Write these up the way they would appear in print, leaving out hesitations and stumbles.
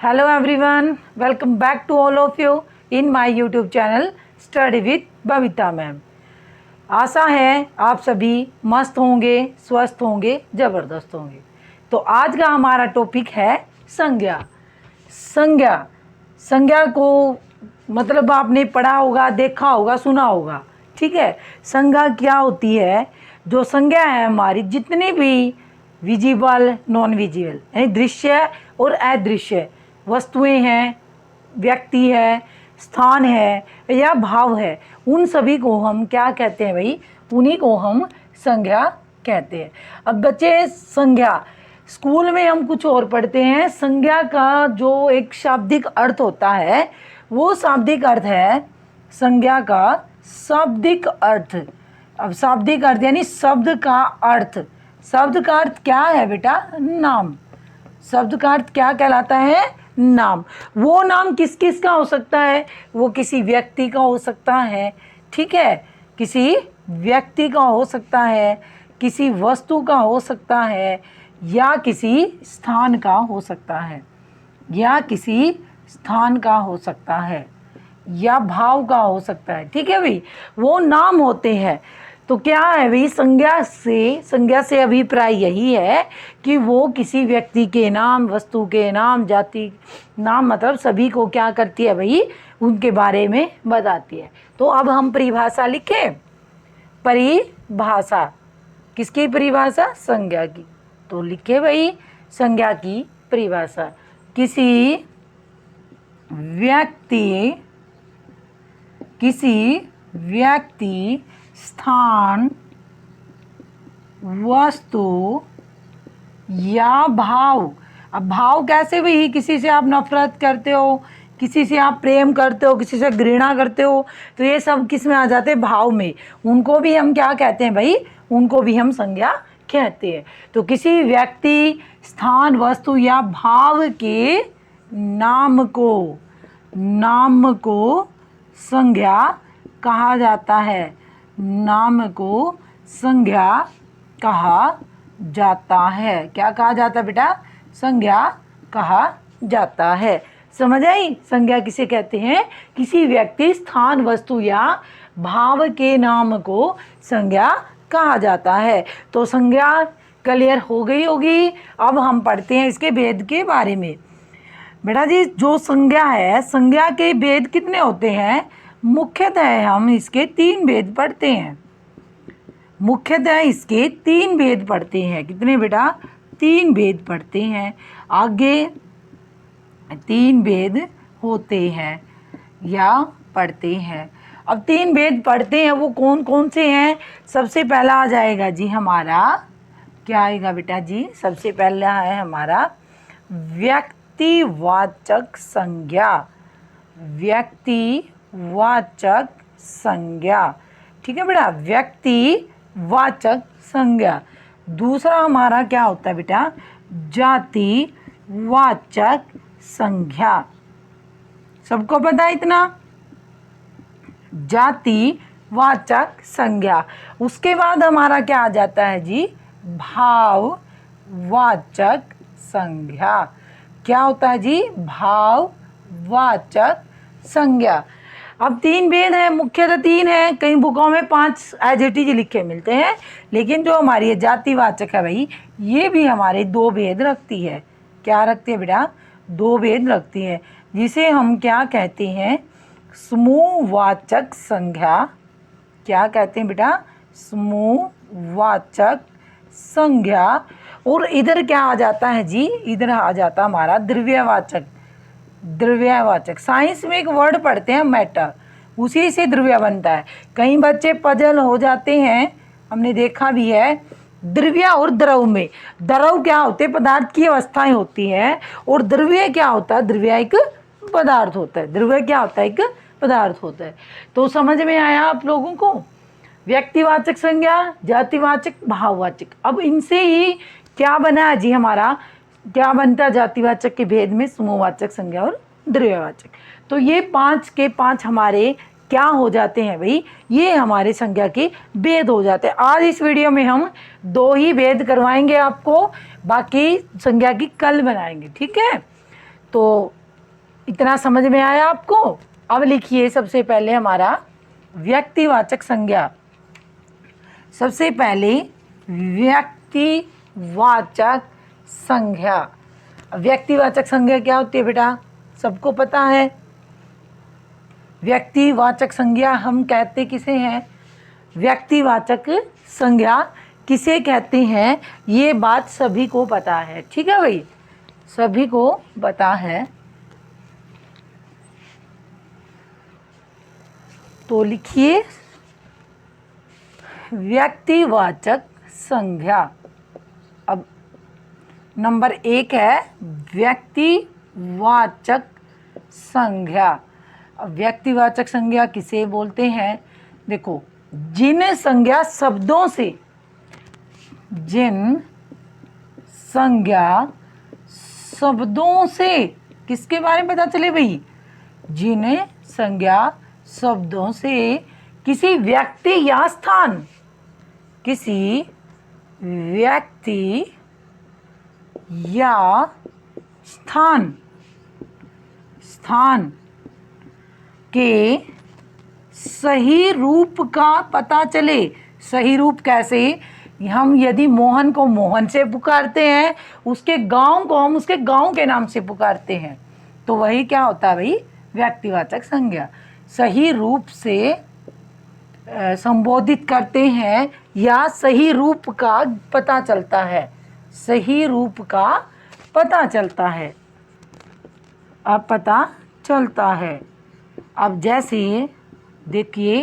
Hello everyone, welcome back to all of you in my YouTube channel Study with Babita ma'am. आशा है आप सभी मस्त होंगे, स्वस्थ होंगे, ज़बरदस्त होंगे। तो आज का हमारा टॉपिक है संज्ञा। संज्ञा को मतलब आपने पढ़ा होगा, देखा होगा, सुना होगा, ठीक है। संज्ञा क्या होती है? जो संज्ञा है हमारी, जितनी भी विजिबल, नॉन विजिबल यानी दृश्य और अदृश्य वस्तुएं हैं, व्यक्ति है, स्थान है या भाव है, उन सभी को हम क्या कहते हैं भाई? उन्हीं को हम संज्ञा कहते हैं। अब बच्चे, संज्ञा स्कूल में हम कुछ और पढ़ते हैं। संज्ञा का जो एक शाब्दिक अर्थ होता है, वो शाब्दिक अर्थ है संज्ञा का शाब्दिक अर्थ। अब शाब्दिक अर्थ यानी शब्द का अर्थ। शब्द का अर्थ क्या है बेटा? नाम। शब्द का अर्थ क्या कहलाता है? नाम। वो नाम किस किस का हो सकता है? वो किसी व्यक्ति का हो सकता है, ठीक है, किसी व्यक्ति का हो सकता है, किसी वस्तु का हो सकता है, या किसी स्थान का हो सकता है, या किसी स्थान का हो सकता है, या भाव का हो सकता है, ठीक है भाई। वो नाम होते हैं। तो क्या है भाई? संज्ञा से अभिप्राय यही है कि वो किसी व्यक्ति के नाम, वस्तु के नाम, जाति नाम, मतलब सभी को क्या करती है भाई? उनके बारे में बताती है। तो अब हम परिभाषा लिखें। परिभाषा किसकी परिभाषा? संज्ञा की। तो लिखे भाई संज्ञा की परिभाषा। किसी व्यक्ति, स्थान, वस्तु या भाव। अब भाव कैसे भाई? किसी से आप नफरत करते हो, किसी से आप प्रेम करते हो, किसी से घृणा करते हो, तो ये सब किस में आ जाते हैं? भाव में। उनको भी हम क्या कहते हैं भाई? उनको भी हम संज्ञा कहते हैं। तो किसी व्यक्ति, स्थान, वस्तु या भाव के नाम को संज्ञा कहा जाता है। नाम को संज्ञा कहा जाता है। क्या कहा जाता है बेटा? संज्ञा कहा जाता है। समझ आई? संज्ञा किसे कहते हैं? किसी व्यक्ति, स्थान, वस्तु या भाव के नाम को संज्ञा कहा जाता है। तो संज्ञा क्लियर हो गई होगी। अब हम पढ़ते हैं इसके भेद के बारे में। बेटा जी, जो संज्ञा है, संज्ञा के भेद कितने होते हैं? मुख्यतः हम इसके 3 भेद पढ़ते हैं। मुख्यतः इसके 3 भेद पढ़ते हैं। कितने बेटा? 3 भेद पढ़ते हैं। आगे 3 भेद होते हैं या पढ़ते हैं। अब 3 भेद पढ़ते हैं, वो कौन कौन से हैं? सबसे पहला आ जाएगा जी हमारा, क्या आएगा बेटा जी? सबसे पहला है हमारा व्यक्तिवाचक संज्ञा। व्यक्तिवाचक संज्ञा, ठीक है बेटा, व्यक्तिवाचक संज्ञा। दूसरा हमारा क्या होता है बेटा? जातिवाचक संज्ञा। सबको पता है इतना? जातिवाचक संज्ञा। उसके बाद हमारा क्या आ जाता है जी? भाववाचक संज्ञा। क्या होता है जी? भाववाचक संज्ञा। अब 3 भेद हैं, मुख्यतः 3 हैं। कई बुकों में 5 एज इट इज लिखे मिलते हैं, लेकिन जो हमारी ये जातिवाचक है भाई, ये भी हमारे 2 भेद रखती है। क्या रखती है बेटा? 2 भेद रखती है, जिसे हम क्या कहते हैं? समूहवाचक संज्ञा। क्या कहते हैं बेटा? समूहवाचक संज्ञा। और इधर क्या आ जाता है जी? इधर आ जाता हमारा द्रव्यवाचक। द्रव्यवाचक, साइंस में एक वर्ड पढ़ते हैं मैटर, उसी से द्रव्य बनता है। कई बच्चे पजल हो जाते हैं, हमने देखा भी है। द्रव्य और द्रव में, द्रव क्या होते हैं? पदार्थ की अवस्थाएं होती हैं। और द्रव्य क्या होता है? द्रव्य एक पदार्थ होता है। द्रव्य क्या होता है? एक पदार्थ होता है। तो समझ में आया आप लोगों को? व्यक्तिवाचक संज्ञा, जातिवाचक, भाववाचक। अब इनसे ही क्या बना है जी हमारा? क्या बनता है जातिवाचक के भेद में? समूहवाचक संज्ञा और द्रव्यवाचक। तो ये 5 के 5 हमारे क्या हो जाते हैं भाई? ये हमारे संज्ञा के भेद हो जाते हैं। आज इस वीडियो में हम 2 ही भेद करवाएंगे आपको, बाकी संज्ञा की कल बनाएंगे, ठीक है। तो इतना समझ में आया आपको। अब लिखिए सबसे पहले हमारा व्यक्तिवाचक संज्ञा। सबसे पहले व्यक्तिवाचक संज्ञा। व्यक्तिवाचक संज्ञा क्या होती है बेटा, सबको पता है। व्यक्तिवाचक संज्ञा हम कहते किसे हैं, व्यक्तिवाचक संज्ञा किसे कहते हैं, ये बात सभी को पता है। ठीक है भाई, सभी को पता है। तो लिखिए व्यक्तिवाचक संज्ञा। अब नंबर 1 है व्यक्तिवाचक संज्ञा। अब व्यक्तिवाचक संज्ञा किसे बोलते हैं, देखो, जिन संज्ञा शब्दों से, जिन संज्ञा शब्दों से, किसके बारे में पता चले भाई, जिन संज्ञा शब्दों से किसी व्यक्ति या स्थान, किसी व्यक्ति या स्थान के सही रूप का पता चले। सही रूप कैसे, हम यदि मोहन को मोहन से पुकारते हैं, उसके गांव को हम उसके गांव के नाम से पुकारते हैं, तो वही क्या होता है भाई, व्यक्तिवाचक संज्ञा। सही रूप से संबोधित करते हैं या सही रूप का पता चलता है, सही रूप का पता चलता है, अब पता चलता है। अब जैसे देखिए,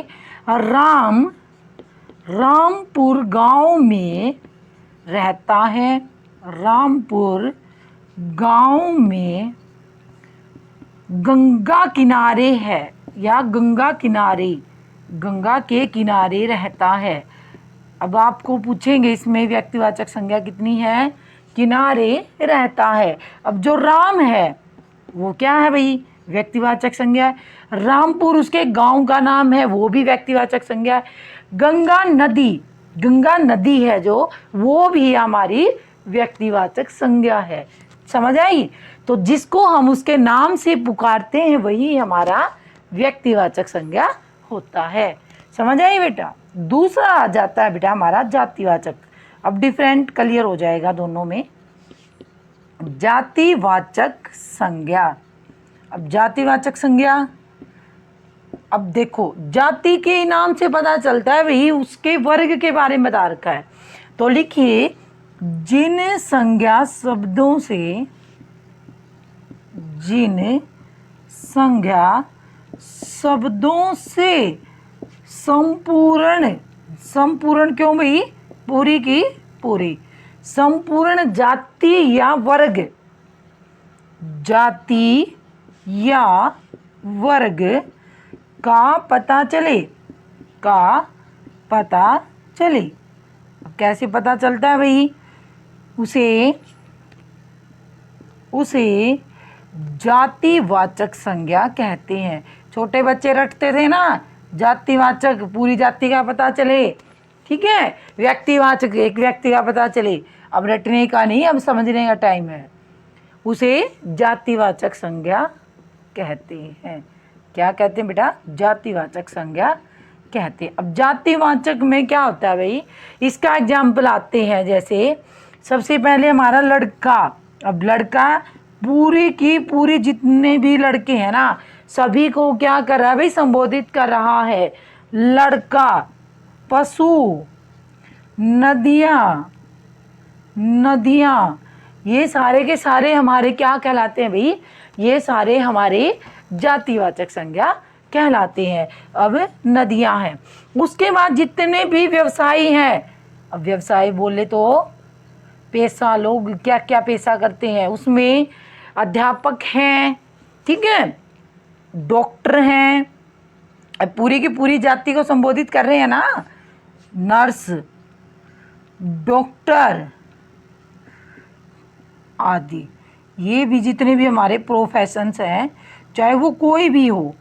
रामपुर गांव में रहता है, रामपुर गांव में गंगा किनारे है, या गंगा के किनारे रहता है। अब आपको पूछेंगे इसमें व्यक्तिवाचक संज्ञा कितनी है, किनारे रहता है। अब जो राम है वो क्या है भाई, व्यक्तिवाचक संज्ञा। रामपुर उसके गांव का नाम है, वो भी व्यक्तिवाचक संज्ञा है। गंगा नदी है जो, वो भी हमारी व्यक्तिवाचक संज्ञा है। समझ आई। तो जिसको हम उसके नाम से पुकारते हैं वही हमारा व्यक्तिवाचक संज्ञा होता है। समझ आई बेटा। दूसरा आ जाता है बेटा हमारा जातिवाचक। अब डिफरेंट क्लियर हो जाएगा दोनों में। जातिवाचक संज्ञा। अब जातिवाचक संज्ञा, अब देखो, जाति के नाम से पता चलता है वही उसके वर्ग के बारे में बता रखा है। तो लिखिए, जिन संज्ञा शब्दों से संपूर्ण क्यों भाई, पूरी की पूरी संपूर्ण जाति या वर्ग का पता चले। अब कैसे पता चलता है भाई, उसे जातिवाचक संज्ञा कहते हैं। छोटे बच्चे रटते थे ना, जातिवाचक पूरी जाति का पता चले, ठीक है, व्यक्तिवाचक एक व्यक्ति का पता चले। अब रटने का नहीं, अब समझने का टाइम है। उसे जातिवाचक संज्ञा कहते हैं। क्या कहते हैं बेटा, जातिवाचक संज्ञा कहते हैं। अब जातिवाचक में क्या होता है भाई, इसका एग्जाम्पल आते हैं। जैसे सबसे पहले हमारा लड़का। अब लड़का पूरी की पूरी जितने भी लड़के हैं ना, सभी को क्या कर रहा है भाई, संबोधित कर रहा है। लड़का, पशु, नदियाँ, ये सारे के सारे हमारे क्या कहलाते हैं भाई, ये सारे हमारे जातिवाचक संज्ञा कहलाते हैं। अब नदियाँ हैं। उसके बाद जितने भी व्यवसायी हैं, अब व्यवसाय बोले तो पेशा, लोग क्या क्या पेशा करते हैं, उसमें अध्यापक हैं, ठीक है, डॉक्टर हैं। अब पूरी की पूरी जाति को संबोधित कर रहे हैं ना, नर्स, डॉक्टर आदि। ये भी जितने भी हमारे प्रोफेशंस हैं, चाहे वो कोई भी हो,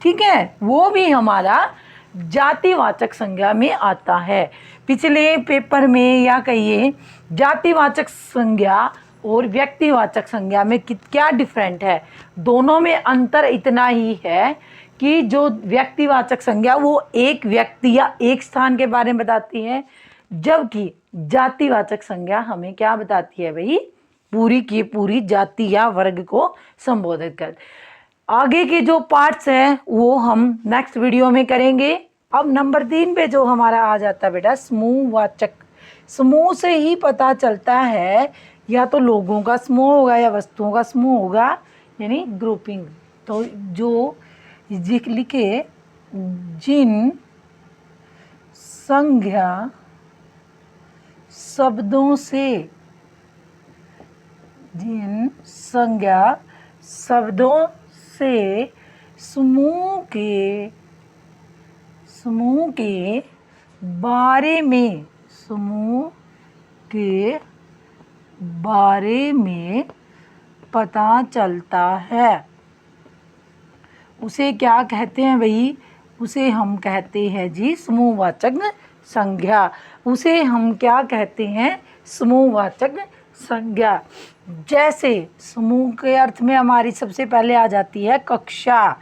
ठीक है, वो भी हमारा जातिवाचक संज्ञा में आता है। पिछले पेपर में या कहिए जातिवाचक संज्ञा और व्यक्तिवाचक संज्ञा में क्या डिफरेंट है। दोनों में अंतर इतना ही है कि जो व्यक्तिवाचक संज्ञा वो एक व्यक्ति या एक स्थान के बारे में बताती है, जबकि जातिवाचक संज्ञा हमें क्या बताती है भाई, पूरी की पूरी जाति या वर्ग को संबोधित कर। आगे के जो पार्ट्स हैं वो हम नेक्स्ट वीडियो में करेंगे। अब नंबर 3 पे जो हमारा आ जाता है बेटा समूहवाचक। समूह से ही पता चलता है या तो लोगों का समूह होगा या वस्तुओं का समूह होगा, यानी ग्रुपिंग। तो जो लिखे जिन संज्ञा शब्दों से, जिन संज्ञा शब्दों से समूह के बारे में, समूह के बारे में पता चलता है, उसे क्या कहते हैं भाई, उसे हम कहते हैं जी समूहवाचक संज्ञा। उसे हम क्या कहते हैं, समूहवाचक संज्ञा। जैसे समूह के अर्थ में हमारी सबसे पहले आ जाती है कक्षा।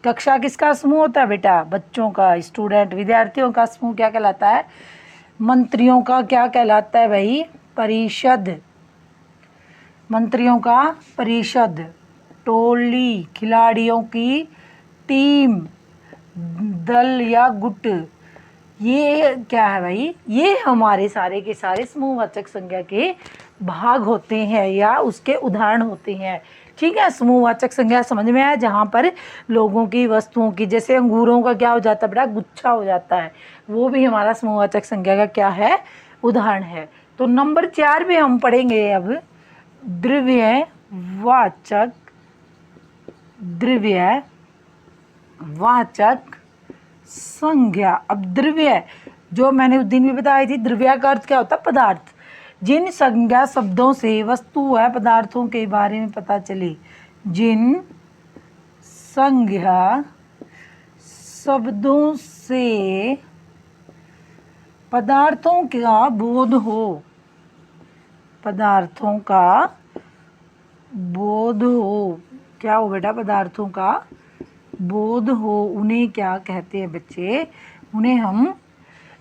कक्षा किसका समूह होता है बेटा, बच्चों का, स्टूडेंट, विद्यार्थियों का समूह क्या कहलाता है, मंत्रियों का क्या कहलाता है भाई, परिषद, मंत्रियों का परिषद। टोली, खिलाड़ियों की टीम, दल या गुट, ये क्या है भाई, ये हमारे सारे के सारे समूहवाचक संज्ञा के भाग होते हैं या उसके उदाहरण होते हैं। ठीक है, समूहवाचक संज्ञा समझ में आया, जहाँ पर लोगों की, वस्तुओं की, जैसे अंगूरों का क्या हो जाता है बेटा, गुच्छा हो जाता है, वो भी हमारा समूहवाचक संज्ञा का क्या है, उदाहरण है। तो नंबर 4 में हम पढ़ेंगे अब द्रव्यवाचक, द्रव्यवाचक संज्ञा। अब द्रव्य जो मैंने उस दिन भी बताई थी, द्रव्य का अर्थ क्या होता है, पदार्थ। जिन संज्ञा शब्दों से वस्तु है पदार्थों के बारे में पता चले, जिन संज्ञा शब्दों से पदार्थों का बोध हो, पदार्थों का बोध हो, क्या हो बेटा, पदार्थों का बोध हो, उन्हें क्या कहते हैं बच्चे, उन्हें हम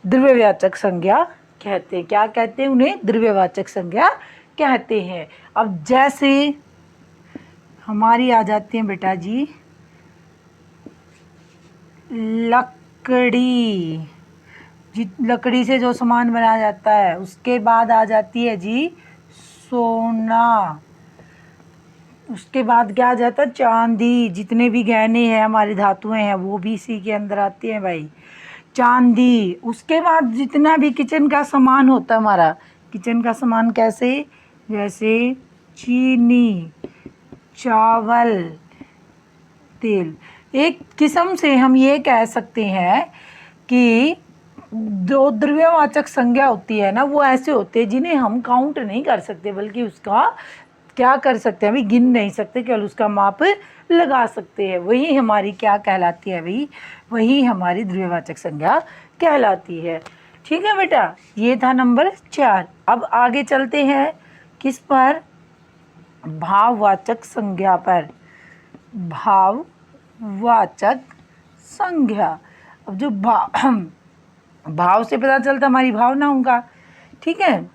द्रव्यवाचक संज्ञा कहते हैं। क्या कहते हैं, उन्हें द्रव्यवाचक संज्ञा कहते हैं। अब जैसे हमारी आ जाती है बेटा जी लकड़ी, लकड़ी से जो सामान बनाया जाता है, उसके बाद आ जाती है जी सोना, उसके बाद क्या आ जाता है, चांदी, जितने भी गहने हैं हमारी धातुएं हैं वो भी इसी के अंदर आती हैं भाई, चांदी। उसके बाद जितना भी किचन का सामान होता है हमारा, किचन का सामान कैसे, जैसे चीनी, चावल, तेल। एक किस्म से हम ये कह सकते हैं कि जो द्रव्यवाचक संज्ञा होती है ना, वो ऐसे होते हैं जिन्हें हम काउंट नहीं कर सकते, बल्कि उसका क्या कर सकते हैं, अभी गिन नहीं सकते, केवल उसका माप लगा सकते हैं। वही हमारी क्या कहलाती है भाई, वही हमारी द्रव्यवाचक संज्ञा कहलाती है। ठीक है बेटा, ये था नंबर 4। अब आगे चलते हैं किस पर, भाववाचक संज्ञा पर। भाववाचक संज्ञा। अब जो भाव से पता चलता हमारी भावनाओं का। ठीक है,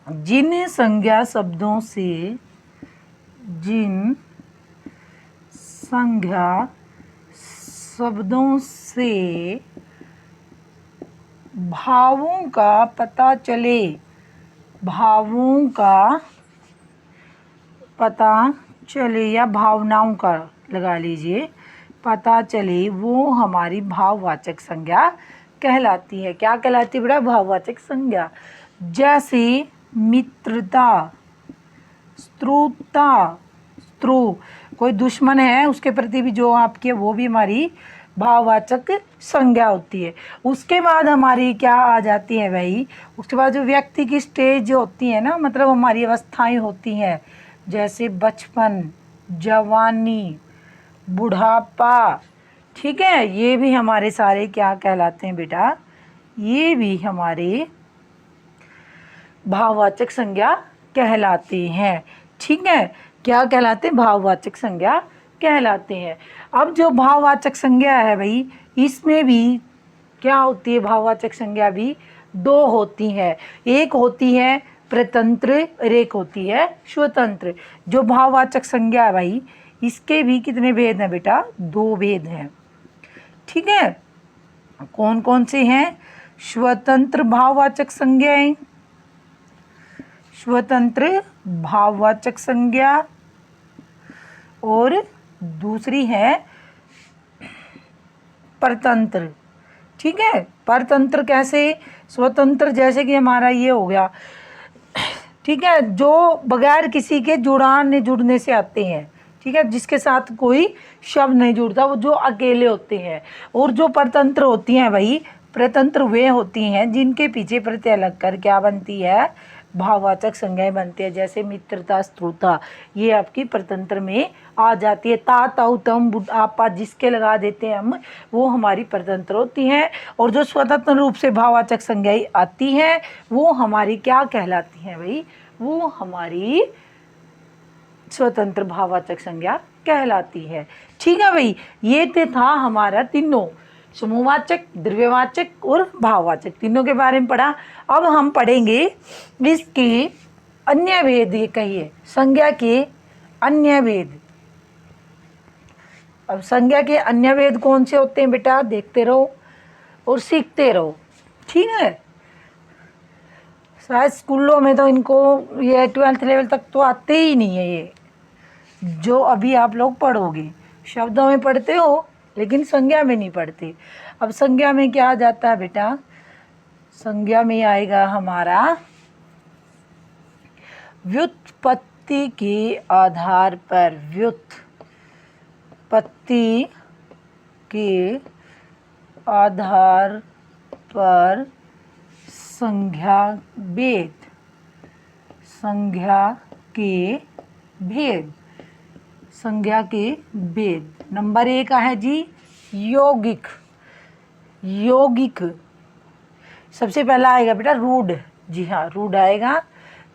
जिन संज्ञा शब्दों से, जिन संज्ञा शब्दों से भावों का पता चले, भावों का पता चले या भावनाओं का लगा लीजिए, पता चले, वो हमारी भाववाचक संज्ञा कहलाती है। क्या कहलाती है बेटा, भाववाचक संज्ञा। जैसे मित्रता, शत्रुता, शत्रु, कोई दुश्मन है उसके प्रति भी जो आपके, वो भी हमारी भाववाचक संज्ञा होती है। उसके बाद हमारी क्या आ जाती है भाई, उसके बाद जो व्यक्ति की स्टेज होती है ना, मतलब हमारी अवस्थाएं होती हैं, जैसे बचपन, जवानी, बुढ़ापा। ठीक है, ये भी हमारे सारे क्या कहलाते हैं बेटा, ये भी हमारे भाववाचक संज्ञा कहलाते हैं। ठीक है, क्या कहलाते हैं? भाववाचक संज्ञा कहलाते हैं। अब जो भाववाचक संज्ञा है भाई, इसमें भी क्या होती है? भाववाचक संज्ञा भी दो होती है, एक होती है प्रतंत्र और एक होती है स्वतंत्र। जो भाववाचक संज्ञा है भाई, इसके भी कितने भेद हैं बेटा? दो भेद हैं। ठीक है, कौन कौन से हैं? स्वतंत्र भाववाचक संज्ञाएं, स्वतंत्र भाववाचक संज्ञा, और दूसरी है परतंत्र। ठीक है, परतंत्र कैसे? स्वतंत्र जैसे कि हमारा ये हो गया, ठीक है, जो बगैर किसी के जुड़ने से आते हैं। ठीक है, जिसके साथ कोई शब्द नहीं जुड़ता, वो जो अकेले होते हैं। और जो परतंत्र होती हैं भाई, प्रतंत्र वे होती हैं जिनके पीछे प्रत्यय लग कर क्या बनती है? भाववाचक संज्ञाएं बनती है। जैसे मित्रता, स्त्रुता, ये आपकी परतंत्र में आ जाती है। ता, ताऊ, तम, आपा जिसके लगा देते हैं हम, वो हमारी परतंत्र होती हैं। और जो स्वतंत्र रूप से भाववाचक संज्ञाएं आती हैं, वो हमारी क्या कहलाती हैं भाई? वो हमारी स्वतंत्र भाववाचक संज्ञा कहलाती है। ठीक है भाई, ये था हमारा तीनों, समूहवाचक, द्रव्यवाचक और भाववाचक, तीनों के बारे में पढ़ा। अब हम पढ़ेंगे इसके अन्य भेद। ये कहिए, संज्ञा के अन्य भेद। अब संज्ञा के अन्य भेद कौन से होते हैं बेटा? देखते रहो और सीखते रहो। ठीक है, शायद स्कूलों में तो इनको ये 12th लेवल तक तो आते ही नहीं है। ये जो अभी आप लोग पढ़ोगे, शब्दों में पढ़ते हो लेकिन संज्ञा में नहीं पढ़ते। अब संज्ञा में क्या आ जाता है बेटा? संज्ञा में आएगा हमारा व्युत्पत्ति के आधार पर, व्युत्पत्ति के आधार पर संज्ञा भेद, संज्ञा के भेद, संज्ञा के भेद। नंबर 1 है जी यौगिक। यौगिक सबसे पहला आएगा बेटा रूढ़। जी हाँ, रूढ़ आएगा।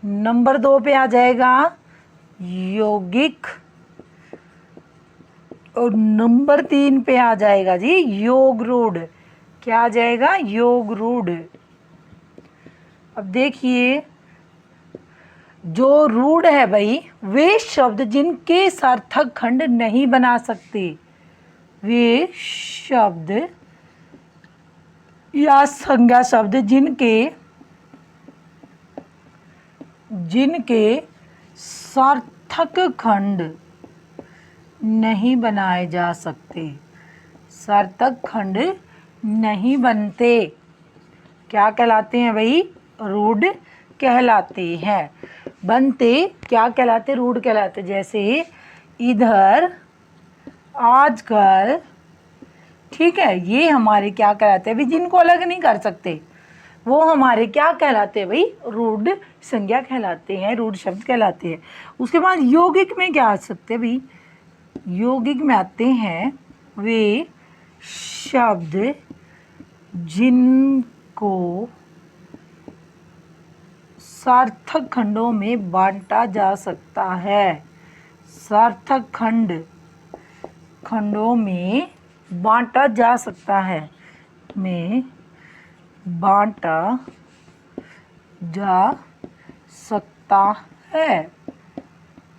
नंबर 2 पे आ जाएगा यौगिक, और नंबर 3 पे आ जाएगा जी योग रूढ़। क्या आ जाएगा? योग रूढ़। अब देखिए, जो रूढ़ है भाई, वे शब्द जिनके सार्थक खंड नहीं बना सकते, वे शब्द या संज्ञा शब्द जिनके सार्थक खंड नहीं बनाए जा सकते, सार्थक खंड नहीं बनते, क्या कहलाते हैं भाई? रूढ़ कहलाते हैं। बनते क्या कहलाते? रूढ़ कहलाते। जैसे इधर, आजकल, ठीक है, ये हमारे क्या कहलाते हैं भाई? जिनको अलग नहीं कर सकते, वो हमारे क्या कहलाते हैं भाई? रूढ़ संज्ञा कहलाते हैं, रूढ़ शब्द कहलाते हैं। उसके बाद यौगिक में क्या आ सकते हैं भाई? यौगिक में आते हैं वे शब्द जिनको सार्थक खंडों में बांटा जा सकता है, सार्थक खंडों में बांटा जा सकता है, में बांटा जा सकता है।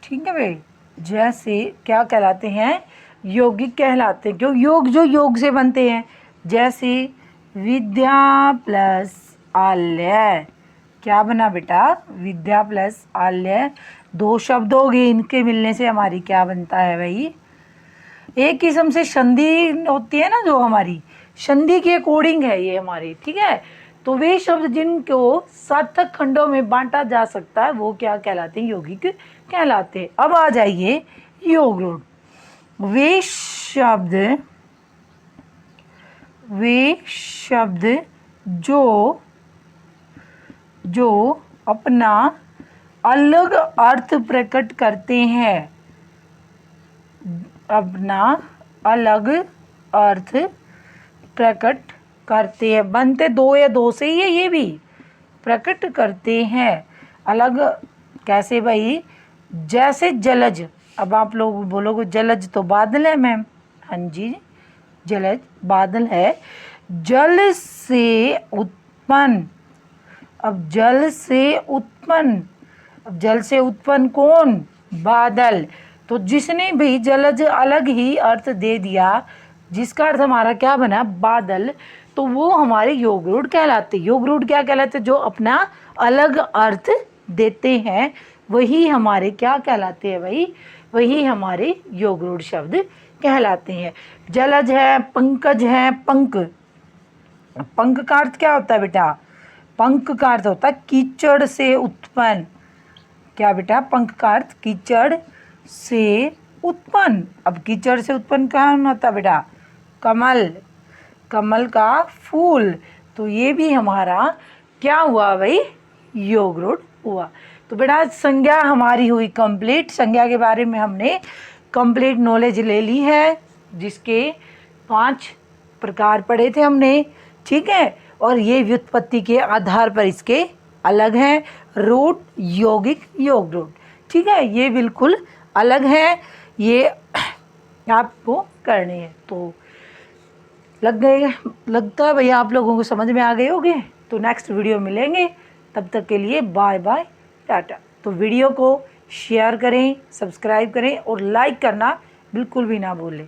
ठीक है भाई, जैसे क्या कहलाते हैं? यौगिक कहलाते हैं। क्यों? योग जो योग से बनते हैं। जैसे विद्या प्लस आल्य, क्या बना बेटा? विद्या प्लस आल्य, दो शब्द हो गए, इनके मिलने से हमारी क्या बनता है भाई? एक किस्म से संधि होती है ना, जो हमारी संधि के अकॉर्डिंग है ये हमारी। ठीक है, तो वे शब्द जिनको सार्थक खंडों में बांटा जा सकता है, वो क्या कहलाते हैं? यौगिक कहलाते हैं। अब आ जाइए योग रूढ़। वे शब्द जो अपना अलग अर्थ प्रकट करते हैं, अपना अलग अर्थ प्रकट करते हैं। बनते दो या दो से ही है, ये भी प्रकट करते हैं, अलग कैसे भाई? जैसे जलज। अब आप लोग बोलोगे जलज तो बादल है मैम। हाँ जी, जलज बादल है। जल से उत्पन्न। अब जल से उत्पन्न, अब जल से उत्पन्न कौन? बादल। तो जिसने भी जलज अलग ही अर्थ दे दिया, जिसका अर्थ हमारा क्या बना? बादल, तो वो हमारे योग रूढ़ कहलाते। योग रूढ़ क्या कहलाते? जो अपना अलग अर्थ देते हैं वही हमारे क्या कहलाते हैं भाई? वही हमारे योग रूढ़ शब्द कहलाते हैं। जलज है, पंकज है, पंक। पंख का अर्थ क्या होता है बेटा? पंख का अर्थ होता है कीचड़ से उत्पन्न। क्या बेटा? पंख का अर्थ कीचड़ से उत्पन्न। अब कीचड़ से उत्पन्न कौन होता बेटा? कमल। कमल का फूल। तो ये भी हमारा क्या हुआ भाई? योग रूढ़ हुआ। तो बेटा संज्ञा हमारी हुई कंप्लीट। संज्ञा के बारे में हमने कंप्लीट नॉलेज ले ली है, जिसके 5 प्रकार पढ़े थे हमने, ठीक है। और ये व्युत्पत्ति के आधार पर इसके अलग हैं, रूट, यौगिक, योग रूट, ठीक है। ये बिल्कुल अलग है, ये आपको करने हैं। तो लगता है भैया आप लोगों को समझ में आ गए होंगे। तो नेक्स्ट वीडियो मिलेंगे, तब तक के लिए बाय बाय, टाटा। तो वीडियो को शेयर करें, सब्सक्राइब करें और लाइक करना बिल्कुल भी ना भूलें।